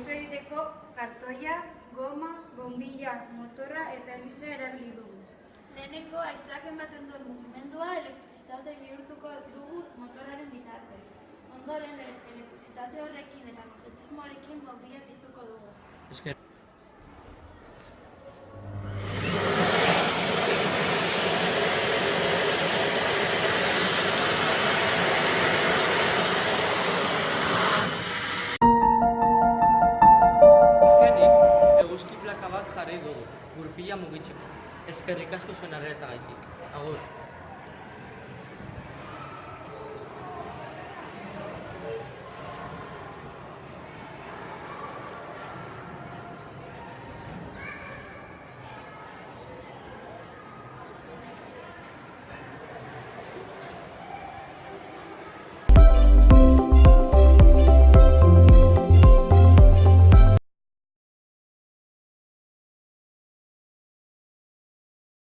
Autoa egiteko kartoia, goma, bombilla, motorra eta elisa erabili dugu. Lehenengo haizeak ematen duen mugimendua elektrizitate bihurtuko dugu motorraren bitartez. Ondoren elektrizitate horrekin eta magnetismoarekin bombilla piztuko dugu. Eguzki plaka bat jarri dugu, gurpila mugitzeko. Eskerrik asko zuen arretagatik. Agur.